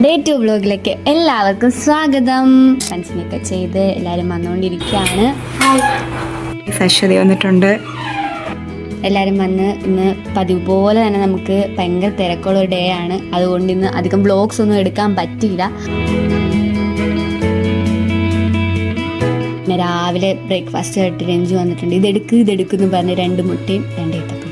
Day 2 വ്ലോഗിലേക്ക് എല്ലാവർക്കും സ്വാഗതം. പഞ്ചമിയൊക്കെ ചെയ്ത് എല്ലാവരും വന്നുകൊണ്ടിരിക്കുകയാണ്. അശ്വതി വന്നിട്ടുണ്ട്. എല്ലാവരും വന്ന് ഇന്ന് പതിവ് പോലെ തന്നെ നമുക്ക് ഭയങ്കര തിരക്കുള്ള ഒരു ഡേ ആണ്. അതുകൊണ്ട് ഇന്ന് അധികം വ്ലോഗ്സ് ഒന്നും എടുക്കാൻ പറ്റിയില്ല. പിന്നെ രാവിലെ ബ്രേക്ക്ഫാസ്റ്റ് ആയിട്ട് രഞ്ജു വന്നിട്ടുണ്ട്. ഇതെടുക്കുന്നു പറഞ്ഞ് 2 മുട്ടയും 2 ഏത്തപ്പഴം.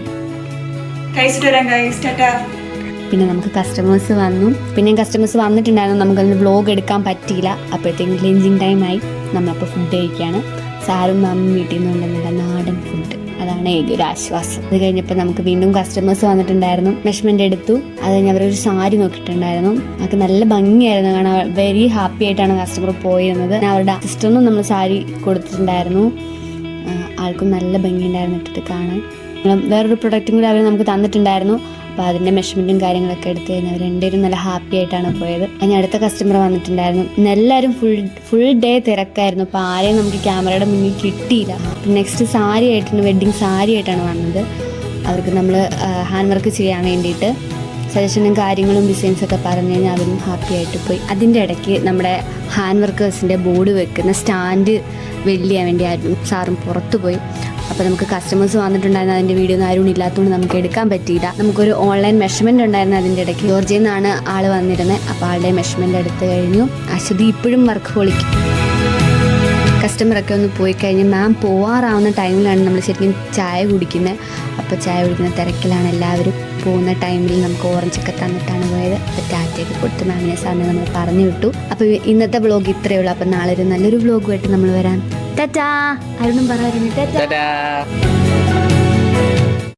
പിന്നെ നമുക്ക് കസ്റ്റമേഴ്സ് വന്നു. പിന്നെ കസ്റ്റമേഴ്സ് വന്നിട്ടുണ്ടായിരുന്നു. നമുക്കതിന് വ്ലോഗ് എടുക്കാൻ പറ്റിയില്ല. അപ്പോഴത്തേക്കും ലഞ്ചിങ് ടൈമായി. നമ്മളപ്പോൾ ഫുഡ് കഴിക്കുകയാണ്. സാറും മാമും വീട്ടിൽ നിന്ന് കൊണ്ടുവന്നില്ല നാടൻ ഫുഡ്. അതാണ് ഏക ഒരു ആശ്വാസം. അത് കഴിഞ്ഞപ്പോൾ നമുക്ക് വീണ്ടും കസ്റ്റമേഴ്സ് വന്നിട്ടുണ്ടായിരുന്നു. മെഷർമെൻ്റ് എടുത്തു. അത് കഴിഞ്ഞ് അവരൊരു സാരി നോക്കിയിട്ടുണ്ടായിരുന്നു. അതൊക്കെ നല്ല ഭംഗിയായിരുന്നു കാണാൻ. വെരി ഹാപ്പി ആയിട്ടാണ് കസ്റ്റമർ പോയിരുന്നത്. അവരുടെ സിസ്റ്ററിനും നമ്മൾ സാരി കൊടുത്തിട്ടുണ്ടായിരുന്നു. ആൾക്കും നല്ല ഭംഗിയുണ്ടായിരുന്നു ഇട്ടിട്ട് കാണാൻ. വേറൊരു പ്രൊഡക്റ്റും കൂടി അവർ നമുക്ക് തന്നിട്ടുണ്ടായിരുന്നു. അപ്പോൾ അതിൻ്റെ മെഷർമെൻറ്റും കാര്യങ്ങളൊക്കെ എടുത്ത് കഴിഞ്ഞാൽ അവർ രണ്ടുപേരും നല്ല ഹാപ്പി ആയിട്ടാണ് പോയത്. അതിന് അടുത്ത കസ്റ്റമർ വന്നിട്ടുണ്ടായിരുന്നു. ഇന്ന് എല്ലാവരും ഫുൾ ഡേ തിരക്കായിരുന്നു. അപ്പോൾ ആരെയും നമുക്ക് ക്യാമറയുടെ മുന്നിൽ കിട്ടിയില്ല. നെക്സ്റ്റ് സാരി ആയിട്ടാണ്, വെഡ്ഡിങ് സാരി ആയിട്ടാണ് വന്നത്. അവർക്ക് നമ്മൾ ഹാൻഡ് വർക്ക് ചെയ്യാൻ വേണ്ടിയിട്ട് സജഷനും കാര്യങ്ങളും ഡിസൈൻസൊക്കെ പറഞ്ഞു കഴിഞ്ഞാൽ അവരും ഹാപ്പി ആയിട്ട് പോയി. അതിൻ്റെ ഇടയ്ക്ക് നമ്മുടെ ഹാൻഡ് വർക്കേഴ്സിൻ്റെ ബോർഡ് വെക്കുന്ന സ്റ്റാൻഡ് വെൽഡ് ചെയ്യാൻ വേണ്ടി ആയിരുന്നു സാറും പുറത്തു പോയി. അപ്പോൾ നമുക്ക് കസ്റ്റമേഴ്സ് വന്നിട്ടുണ്ടായിരുന്നു. അതിൻ്റെ വീഡിയോ ഒന്നും ആരും ഇല്ലാത്തതുകൊണ്ട് നമുക്ക് എടുക്കാൻ പറ്റിയില്ല. നമുക്കൊരു ഓൺലൈൻ മെഷർമെൻറ്റ് ഉണ്ടായിരുന്നു. അതിൻ്റെ ഇടയ്ക്ക് ജോർജിയിൽ നിന്നാണ് ആൾ വന്നിരുന്നത്. അപ്പോൾ ആളുടെ മെഷർമെൻറ്റ് എടുത്തു കഴിഞ്ഞു. അശ്വതി ഇപ്പോഴും വർക്ക് ഹോളിക്ക്. കസ്റ്റമറൊക്കെ ഒന്ന് പോയി കഴിഞ്ഞ് മാം പോവാറാവുന്ന ടൈമിലാണ് നമ്മൾ ശരിക്കും ചായ കുടിക്കുന്നത്. അപ്പോൾ ചായ കുടിക്കുന്ന തിരക്കിലാണ് എല്ലാവരും. പോകുന്ന ടൈമിൽ നമുക്ക് ഓറഞ്ചൊക്കെ തന്നിട്ടാണ് പോയത്. അപ്പോൾ ടാറ്റയൊക്കെ കൊടുത്ത് മാമിനെ സാറിനെ നമ്മൾ പറഞ്ഞു വിട്ടു. അപ്പോൾ ഇന്നത്തെ വ്ലോഗ് ഇത്രയേ ഉള്ളൂ. അപ്പോൾ നാളെ ഒരു നല്ലൊരു വ്ലോഗുമായിട്ട് നമ്മൾ വരാം. ടാറ്റാ. ആരോടും പറയാറുണ്ട് ടാറ്റാ.